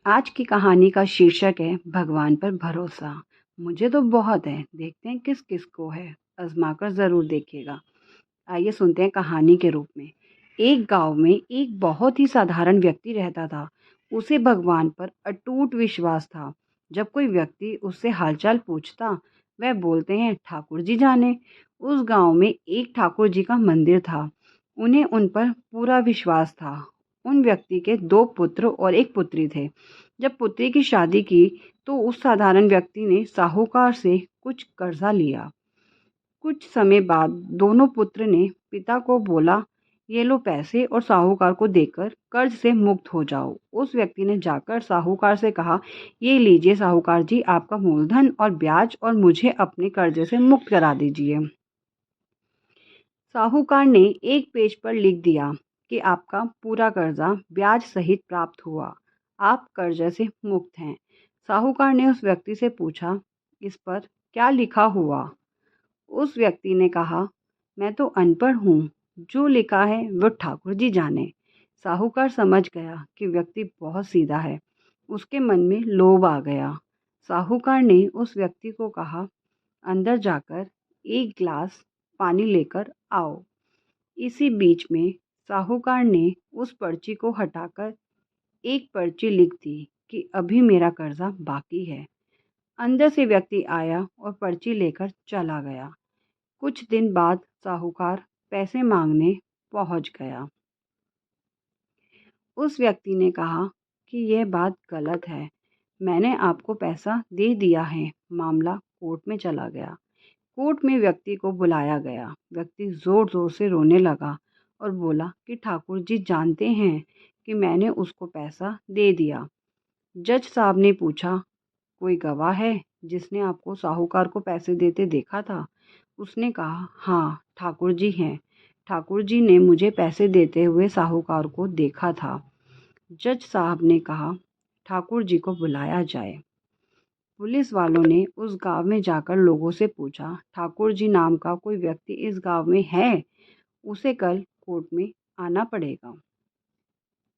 आज की कहानी का शीर्षक है भगवान पर भरोसा। मुझे तो बहुत है, देखते हैं किस किस को है। आजमाकर ज़रूर देखिएगा। आइए सुनते हैं कहानी के रूप में। एक गांव में एक बहुत ही साधारण व्यक्ति रहता था। उसे भगवान पर अटूट विश्वास था। जब कोई व्यक्ति उससे हालचाल पूछता, वह बोलते हैं ठाकुर जी जाने। उस गांव में एक ठाकुर जी का मंदिर था। उन्हें उन पर पूरा विश्वास था। उन व्यक्ति के दो पुत्र और एक पुत्री थे। जब पुत्री की शादी की तो उस साधारण व्यक्ति ने साहूकार से कुछ कर्जा लिया। कुछ समय बाद दोनों पुत्र ने पिता को बोला, ये लो पैसे और साहूकार को देकर कर्ज से मुक्त हो जाओ। उस व्यक्ति ने जाकर साहूकार से कहा, ये लीजिए साहूकार जी आपका मूलधन और ब्याज, और मुझे अपने कर्जे से मुक्त करा दीजिए। साहूकार ने एक पेज पर लिख दिया कि आपका पूरा कर्जा ब्याज सहित प्राप्त हुआ। आप कर्जे से मुक्त हैं। साहूकार ने उस व्यक्ति से पूछा, इस पर क्या लिखा हुआ? उस व्यक्ति ने कहा, मैं तो अनपढ़ हूँ, जो लिखा है वो ठाकुर जी जाने। साहूकार समझ गया कि व्यक्ति बहुत सीधा है। उसके मन में लोभ आ गया। साहूकार ने उस व्यक्ति को कहा, अंदर जाकर एक गिलास पानी लेकर आओ। इसी बीच में साहूकार ने उस पर्ची को हटाकर एक पर्ची लिख दी कि अभी मेरा कर्जा बाकी है। अंदर से व्यक्ति आया और पर्ची लेकर चला गया। कुछ दिन बाद साहूकार पैसे मांगने पहुंच गया। उस व्यक्ति ने कहा कि यह बात गलत है, मैंने आपको पैसा दे दिया है। मामला कोर्ट में चला गया। कोर्ट में व्यक्ति को बुलाया गया। व्यक्ति जोर जोर से रोने लगा और बोला कि ठाकुर जी जानते हैं कि मैंने उसको पैसा दे दिया। जज साहब ने पूछा, कोई गवाह है जिसने आपको साहूकार को पैसे देते देखा था? उसने कहा, हाँ ठाकुर जी हैं। ठाकुर जी ने मुझे पैसे देते हुए साहूकार को देखा था। जज साहब ने कहा, ठाकुर जी को बुलाया जाए। पुलिस वालों ने उस गांव में जाकर लोगों से पूछा, ठाकुर जी नाम का कोई व्यक्ति इस गांव में है? उसे कल कोर्ट में आना पड़ेगा।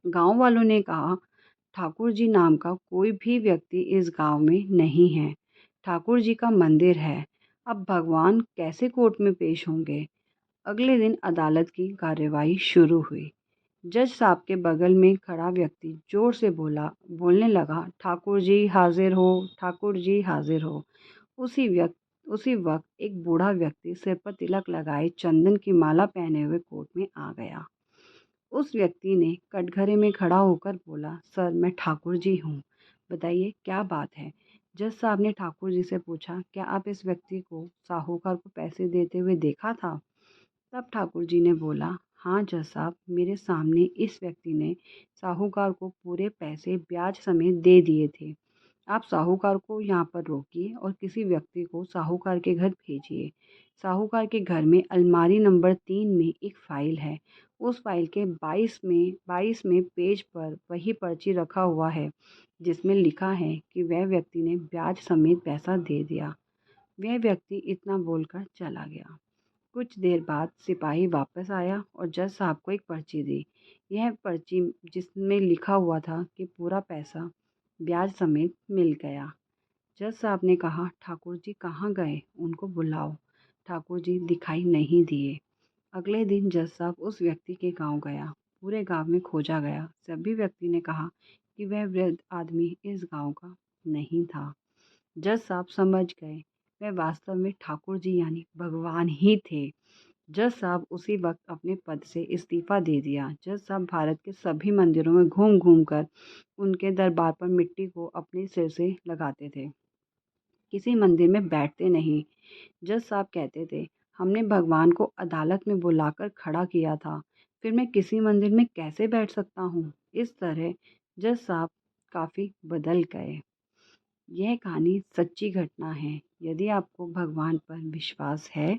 गांव वालों ने कहा, ठाकुर जी नाम का कोई भी व्यक्ति इस गांव में नहीं है। ठाकुर जी का मंदिर है। अब भगवान कैसे कोर्ट में पेश होंगे? अगले दिन अदालत की कार्यवाही शुरू हुई। जज साहब के बगल में खड़ा व्यक्ति जोर से बोलने लगा, ठाकुर जी हाजिर हो, ठाकुर जी हाजिर हो। उसी वक्त एक बूढ़ा व्यक्ति सिर पर तिलक लगाए चंदन की माला पहने हुए कोर्ट में आ गया। उस व्यक्ति ने कटघरे में खड़ा होकर बोला, सर मैं ठाकुर जी हूँ, बताइए क्या बात है? जज साहब ने ठाकुर जी से पूछा, क्या आप इस व्यक्ति को साहूकार को पैसे देते हुए देखा था? तब ठाकुर जी ने बोला, हाँ जज साहब, मेरे सामने इस व्यक्ति ने साहूकार को पूरे पैसे ब्याज समेत दे दिए थे। आप साहूकार को यहाँ पर रोकिए और किसी व्यक्ति को साहूकार के घर भेजिए। साहूकार के घर में अलमारी नंबर 3 में एक फ़ाइल है। उस फाइल के 22वें पेज पर वही पर्ची रखा हुआ है जिसमें लिखा है कि वह व्यक्ति ने ब्याज समेत पैसा दे दिया। वह व्यक्ति इतना बोलकर चला गया। कुछ देर बाद सिपाही वापस आया और जज साहब को एक पर्ची दी। यह पर्ची जिसमें लिखा हुआ था कि पूरा पैसा ब्याज समेत मिल गया। जज साहब ने कहा, ठाकुर जी कहाँ गए? उनको बुलाओ। ठाकुर जी दिखाई नहीं दिए। अगले दिन जज साहब उस व्यक्ति के गांव गया। पूरे गांव में खोजा गया। सभी व्यक्ति ने कहा कि वह वृद्ध आदमी इस गांव का नहीं था। जज साहब समझ गए वह वास्तव में ठाकुर जी यानी भगवान ही थे। जज साहब उसी वक्त अपने पद से इस्तीफा दे दिया। जज साहब भारत के सभी मंदिरों में घूम घूम कर उनके दरबार पर मिट्टी को अपने सिर से लगाते थे। किसी मंदिर में बैठते नहीं। जज साहब कहते थे, हमने भगवान को अदालत में बुलाकर खड़ा किया था, फिर मैं किसी मंदिर में कैसे बैठ सकता हूँ? इस तरह जज साहब काफ़ी बदल गए। यह कहानी सच्ची घटना है। यदि आपको भगवान पर विश्वास है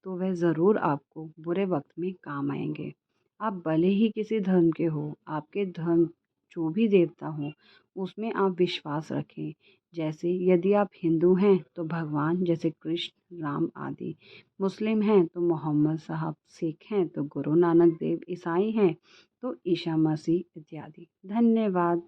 तो वह ज़रूर आपको बुरे वक्त में काम आएंगे। आप भले ही किसी धर्म के हो, आपके धर्म जो भी देवता हो उसमें आप विश्वास रखें। जैसे यदि आप हिंदू हैं तो भगवान जैसे कृष्ण, राम आदि। मुस्लिम हैं तो मोहम्मद साहब। सिख हैं तो गुरु नानक देव। ईसाई हैं तो ईसा मसीह इत्यादि। धन्यवाद।